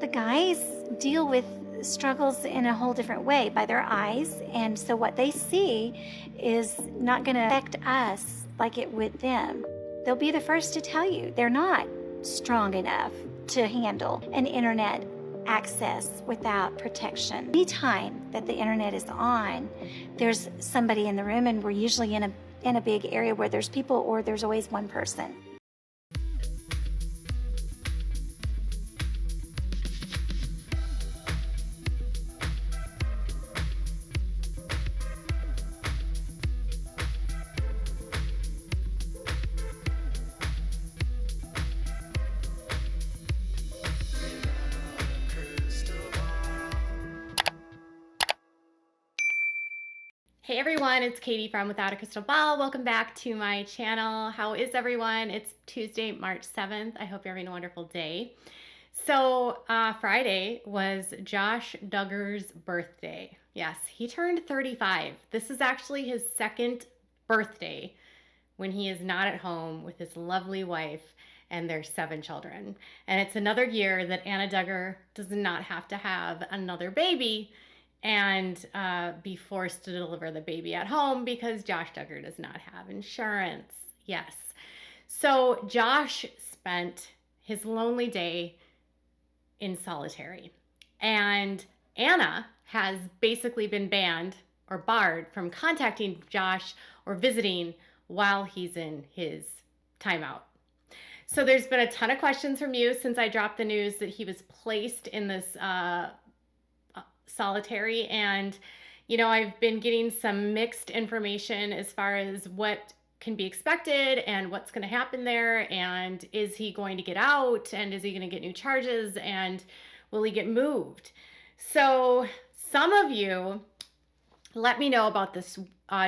The guys deal with struggles in a whole different way by their eyes, and so what they see is not going to affect us like it would them. They'll be the first to tell you they're not strong enough to handle an internet access without protection. Anytime that the internet is on, there's somebody in the room, and we're usually in a big area where there's people, or there's always one person. Hey everyone, it's Katie from Without a Crystal Ball. Welcome back to my channel. How is everyone? It's Tuesday, March 7th. I hope you're having a wonderful day. So Friday was Josh Duggar's birthday. Yes, he turned 35. This is actually his second birthday when he is not at home with his lovely wife and their 7 children. And it's another year that Anna Duggar does not have to have another baby and be forced to deliver the baby at home because Josh Duggar does not have insurance. Yes. So Josh spent his lonely day in solitary. And Anna has basically been banned or barred from contacting Josh or visiting while he's in his timeout. So there's been a ton of questions from you since I dropped the news that he was placed in this solitary, and I've been getting some mixed information as far as what can be expected and what's going to happen there, and is he going to get out, and is he going to get new charges, and will he get moved? So some of you let me know about this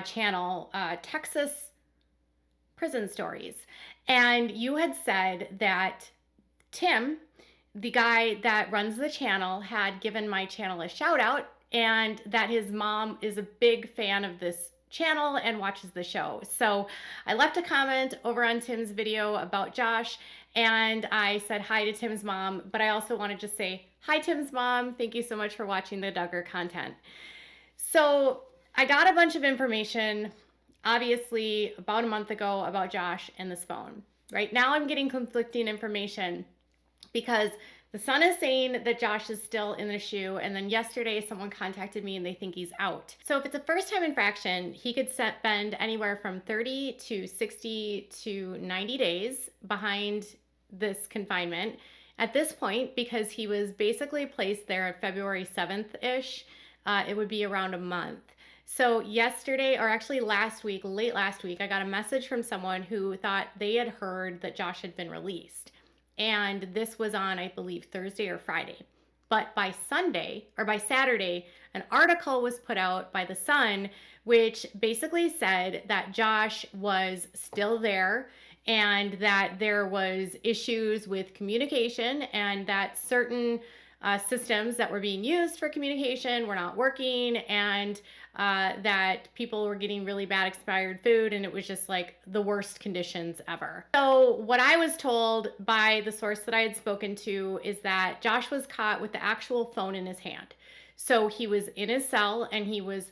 channel, Texas Prison Stories, and you had said that Tim, the guy that runs the channel, had given my channel a shout out, and that his mom is a big fan of this channel and watches the show. So I left a comment over on Tim's video about Josh, and I said hi to Tim's mom, but I also wanted to say hi, Tim's mom. Thank you so much for watching the Duggar content. So I got a bunch of information, obviously, about a month ago about Josh and this phone. Right now I'm getting conflicting information, because the son is saying that Josh is still in the SHU, and then yesterday someone contacted me and they think he's out. So if it's a first-time infraction, he could spend anywhere from 30 to 60 to 90 days behind this confinement. At this point, because he was basically placed there at February 7th-ish, it would be around a month. So yesterday, or actually last week, late last week, I got a message from someone who thought they had heard that Josh had been released. And this was on, I believe, Thursday or Friday. But by Sunday, or by Saturday, an article was put out by The Sun, which basically said that Josh was still there, and that there was issues with communication, and that certain systems that were being used for communication were not working, and that people were getting really bad expired food, and it was just like the worst conditions ever. So what I was told by the source that I had spoken to is that Josh was caught with the actual phone in his hand. So he was in his cell and he was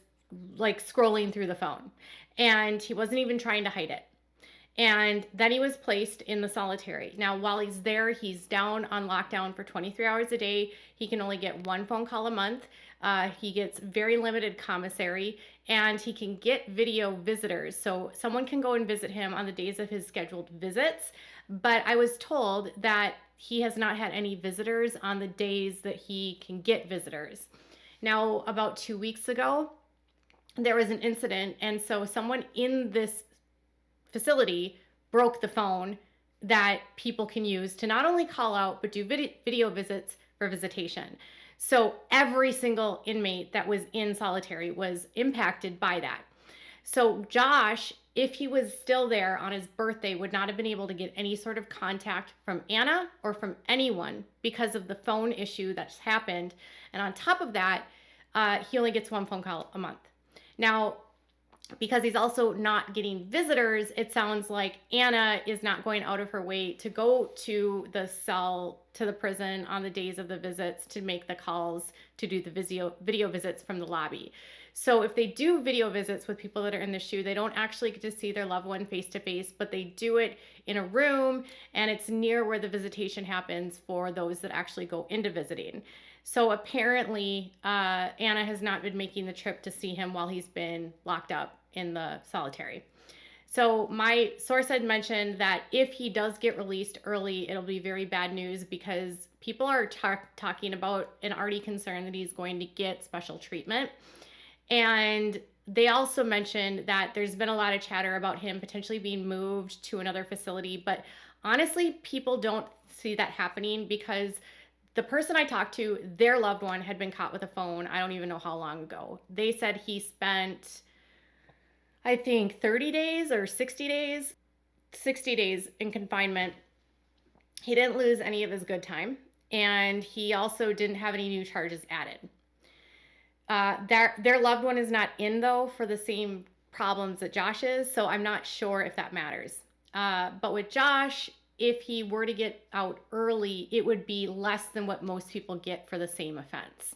like scrolling through the phone, and he wasn't even trying to hide it. And then he was placed in the solitary. Now, while he's there, he's down on lockdown for 23 hours a day. He can only get 1 phone call a month. He gets very limited commissary, and he can get video visitors. So someone can go and visit him on the days of his scheduled visits. But I was told that he has not had any visitors on the days that he can get visitors. Now, about 2 weeks ago, there was an incident, and so someone in this facility broke the phone that people can use to not only call out, but do video visits for visitation. So every single inmate that was in solitary was impacted by that. So Josh, if he was still there on his birthday, would not have been able to get any sort of contact from Anna or from anyone because of the phone issue that's happened. And on top of that, he only gets 1 phone call a month. Now, because he's also not getting visitors, it sounds like Anna is not going out of her way to go to the cell to the prison on the days of the visits to make the calls to do the video visits from the lobby. So if they do video visits with people that are in the SHU, they don't actually get to see their loved one face to face, but they do it in a room, and it's near where the visitation happens for those that actually go into visiting. So apparently, Anna has not been making the trip to see him while he's been locked up in the solitary. So my source had mentioned that if he does get released early, it'll be very bad news, because people are talking about and already concerned that he's going to get special treatment. And they also mentioned that there's been a lot of chatter about him potentially being moved to another facility. But honestly, people don't see that happening, because the person I talked to, their loved one had been caught with a phone. I don't even know how long ago. They said he spent, I think, 30 days or 60 days, 60 days in confinement. He didn't lose any of his good time, and he also didn't have any new charges added. Their loved one is not in, though, for the same problems that Josh is, so I'm not sure if that matters. But with Josh, if he were to get out early, it would be less than what most people get for the same offense.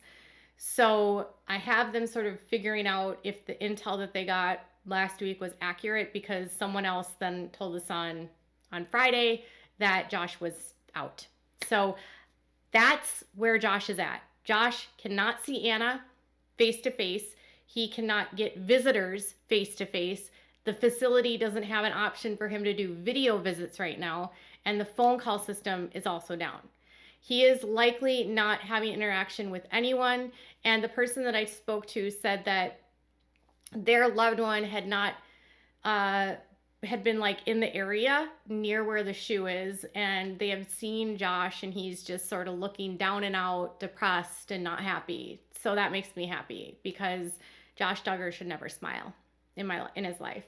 So I have them sort of figuring out if the intel that they got last week was accurate, because someone else then told the Sun on Friday that Josh was out. So that's where Josh is at. Josh cannot see Anna face to face. He cannot get visitors face to face. The facility doesn't have an option for him to do video visits right now, and the phone call system is also down. He is likely not having interaction with anyone, and the person that I spoke to said that their loved one had not had been like in the area near where the SHU is, and they have seen Josh, and he's just sort of looking down and out, depressed and not happy. So that makes me happy, because Josh Duggar should never smile in his life.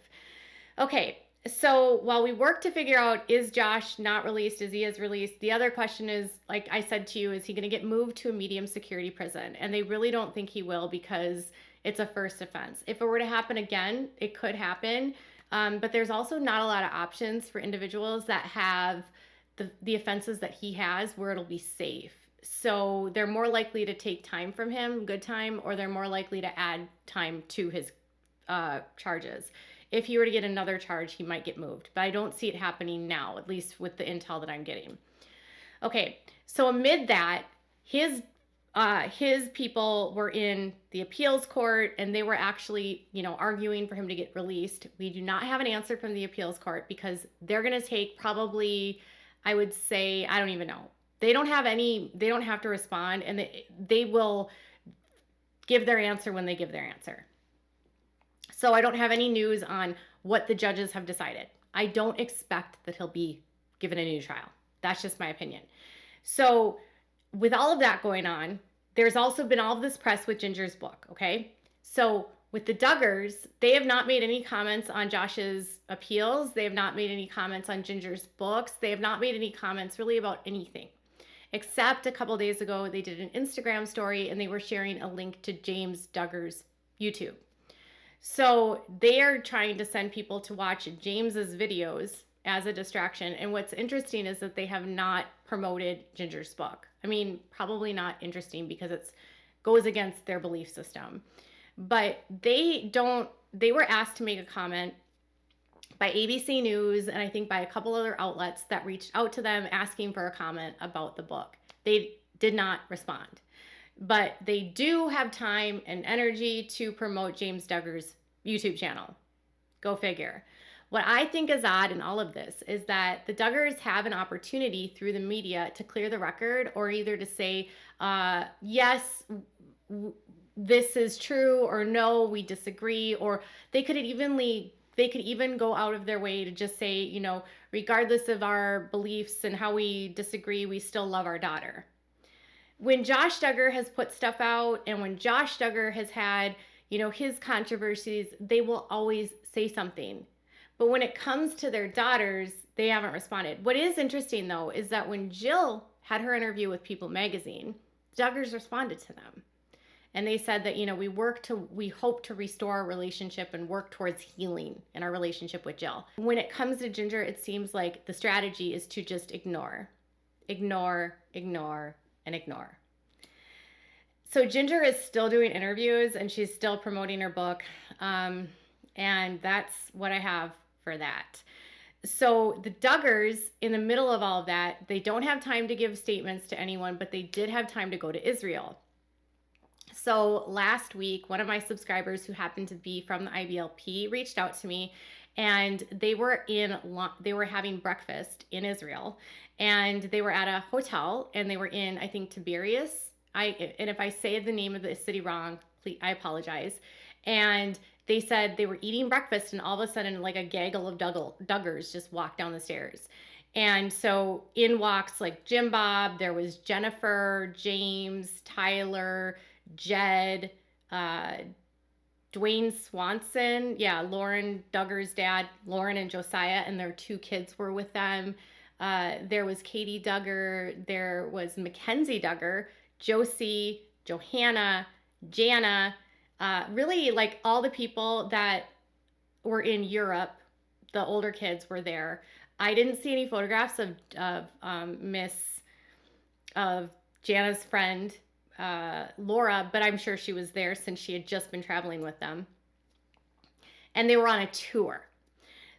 Okay, so while we work to figure out, is Josh not released, is he is released, the other question is, like I said to you, is he going to get moved to a medium security prison? And they really don't think he will, because it's a first offense. If it were to happen again, it could happen. But there's also not a lot of options for individuals that have the offenses that he has where it'll be safe. So they're more likely to take time from him, good time, or they're more likely to add time to his charges. If he were to get another charge, he might get moved. But I don't see it happening now, at least with the intel that I'm getting. Okay, so amid that, his people were in the appeals court, and they were actually, arguing for him to get released. We do not have an answer from the appeals court, because they're going to take probably, I would say, I don't even know. They don't have to respond, and they will give their answer when they give their answer. So I don't have any news on what the judges have decided. I don't expect that he'll be given a new trial. That's just my opinion. So with all of that going on, there's also been all of this press with Ginger's book, okay? So with the Duggars, they have not made any comments on Josh's appeals. They have not made any comments on Ginger's books. They have not made any comments really about anything. Except a couple days ago, they did an Instagram story, and they were sharing a link to James Duggar's YouTube. So they are trying to send people to watch James's videos as a distraction. And what's interesting is that they have not promoted Ginger's book. I mean, probably not interesting, because it goes against their belief system. But they were asked to make a comment by ABC News, and I think by a couple other outlets that reached out to them asking for a comment about the book. They did not respond. But they do have time and energy to promote James Duggar's YouTube channel. Go figure. What I think is odd in all of this is that the Duggars have an opportunity through the media to clear the record, or either to say, yes, this is true, or no, we disagree, or they could even go out of their way to just say, regardless of our beliefs and how we disagree, we still love our daughter. When Josh Duggar has put stuff out, and when Josh Duggar has had, his controversies, they will always say something. But when it comes to their daughters, they haven't responded. What is interesting, though, is that when Jill had her interview with People magazine, Duggars responded to them. And they said that, we hope to restore our relationship and work towards healing in our relationship with Jill. When it comes to Ginger, it seems like the strategy is to just ignore. ignore, and ignore. So Ginger is still doing interviews and she's still promoting her book. And that's what I have for that. So the Duggars, in the middle of all of that, they don't have time to give statements to anyone, but they did have time to go to Israel. So last week, one of my subscribers who happened to be from the IBLP reached out to me, and they were having breakfast in Israel, and they were at a hotel, and they were in, I think, Tiberias. And if I say the name of the city wrong, please, I apologize. And they said they were eating breakfast, and all of a sudden, like a gaggle of Duggars just walked down the stairs. And so in walks like Jim Bob, there was Jennifer, James, Tyler, Jed, Dwayne Swanson, Lauren Duggar's dad, Lauren and Josiah, and their 2 kids were with them. There was Katie Duggar, there was Mackenzie Duggar, Josie, Johanna, Jana, really like all the people that were in Europe. The older kids were there. I didn't see any photographs of Jana's friend, Laura, but I'm sure she was there since she had just been traveling with them. And they were on a tour.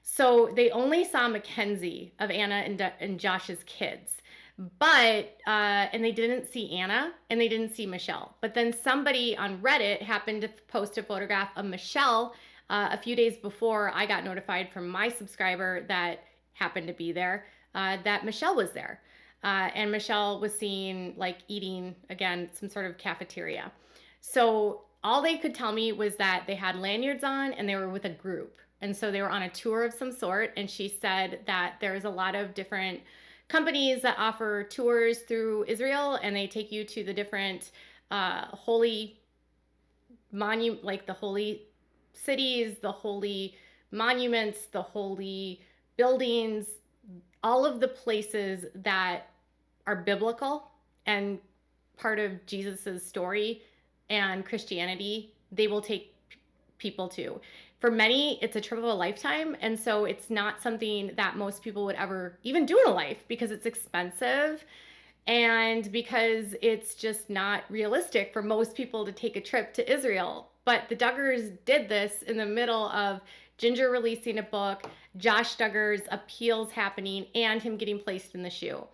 So they only saw Mackenzie of Anna and Josh's kids. But, and they didn't see Anna and they didn't see Michelle. But then somebody on Reddit happened to post a photograph of Michelle a few days before I got notified from my subscriber that happened to be there, that Michelle was there. And Michelle was seen like eating, again, some sort of cafeteria. So all they could tell me was that they had lanyards on and they were with a group. And so they were on a tour of some sort. And she said that there's a lot of different companies that offer tours through Israel, and they take you to the different holy monument, like the holy cities, the holy monuments, the holy buildings, all of the places that are biblical and part of Jesus's story and Christianity. They will take people to. For many, it's a trip of a lifetime. And so it's not something that most people would ever even do in a life because it's expensive and because it's just not realistic for most people to take a trip to Israel. But the Duggars did this in the middle of Ginger releasing a book, Josh Duggar's appeals happening, and him getting placed in the SHU.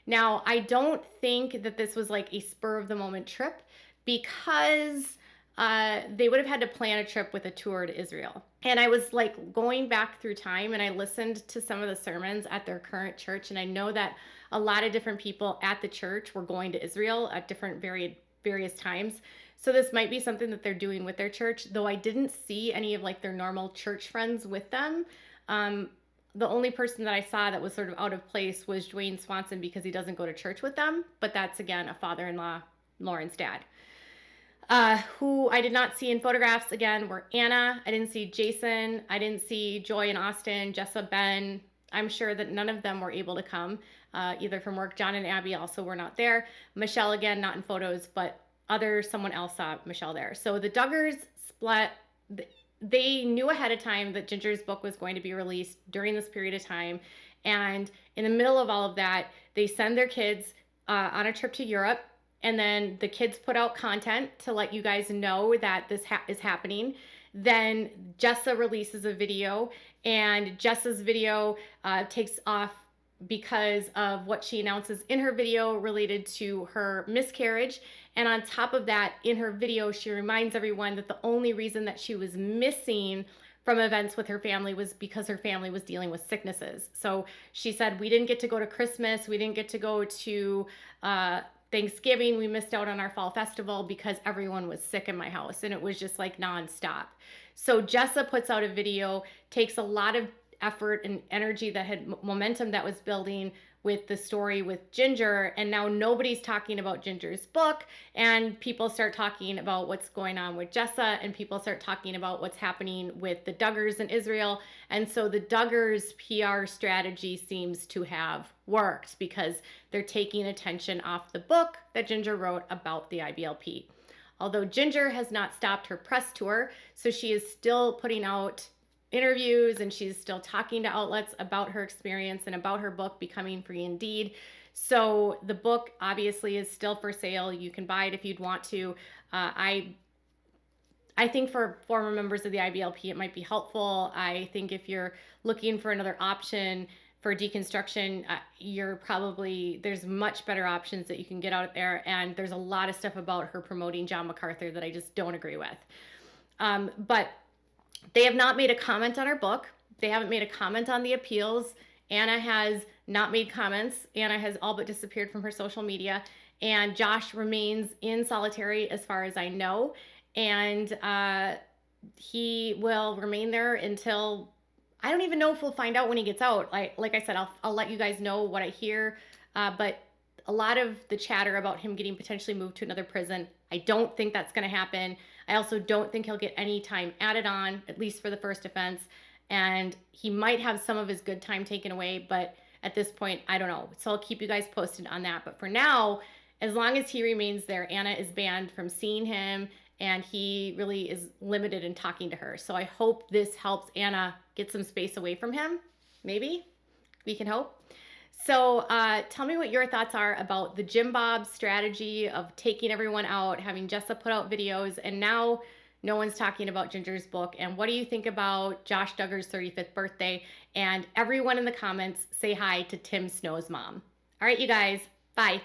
Now, I don't think that this was like a spur of the moment trip because they would have had to plan a trip with a tour to Israel. And I was like going back through time and I listened to some of the sermons at their current church. And I know that a lot of different people at the church were going to Israel at different various times. So this might be something that they're doing with their church, though I didn't see any of like their normal church friends with them. The only person that I saw that was sort of out of place was Dwayne Swanson because he doesn't go to church with them. But that's, again, a father-in-law, Lauren's dad. Who I did not see in photographs, again, were Anna. I didn't see Jason. I didn't see Joy and Austin, Jessa, Ben. I'm sure that none of them were able to come, either from work. John and Abby also were not there. Michelle, again, not in photos, but someone else saw Michelle there. So the Duggars split. They knew ahead of time that Ginger's book was going to be released during this period of time. And in the middle of all of that, they send their kids on a trip to Europe. And then the kids put out content to let you guys know that this is happening. Then Jessa releases a video, and Jessa's video takes off because of what she announces in her video related to her miscarriage. And on top of that, in her video, she reminds everyone that the only reason that she was missing from events with her family was because her family was dealing with sicknesses. So she said, we didn't get to go to Christmas. We didn't get to go to Thanksgiving. We missed out on our fall festival because everyone was sick in my house, and it was just like nonstop. So Jessa puts out a video, takes a lot of effort and energy that had momentum that was building with the story with Ginger, and now nobody's talking about Ginger's book, and people start talking about what's going on with Jessa, and people start talking about what's happening with the Duggars in Israel. And so the Duggars PR strategy seems to have worked because they're taking attention off the book that Ginger wrote about the IBLP. Although Ginger has not stopped her press tour, so she is still putting out interviews and she's still talking to outlets about her experience and about her book Becoming Free Indeed. So the book obviously is still for sale. You can buy it if you'd want to. I think for former members of the IBLP, it might be helpful. I think if you're looking for another option for deconstruction, there's much better options that you can get out there. And there's a lot of stuff about her promoting John MacArthur that I just don't agree with. But they have not made a comment on her book. They haven't made a comment on the appeals. Anna has not made comments. Anna has all but disappeared from her social media. And Josh remains in solitary as far as I know. And he will remain there until, I don't even know if we'll find out when he gets out. Like I said, I'll let you guys know what I hear. But a lot of the chatter about him getting potentially moved to another prison, I don't think that's going to happen. I also don't think he'll get any time added on, at least for the first offense. And he might have some of his good time taken away, but at this point, I don't know. So I'll keep you guys posted on that. But for now, as long as he remains there, Anna is banned from seeing him, and he really is limited in talking to her. So I hope this helps Anna get some space away from him. Maybe we can hope. So tell me what your thoughts are about the Jim Bob strategy of taking everyone out, having Jessa put out videos, and now no one's talking about Ginger's book. And what do you think about Josh Duggar's 35th birthday? And everyone in the comments say hi to Tim Snow's mom. All right, you guys, bye.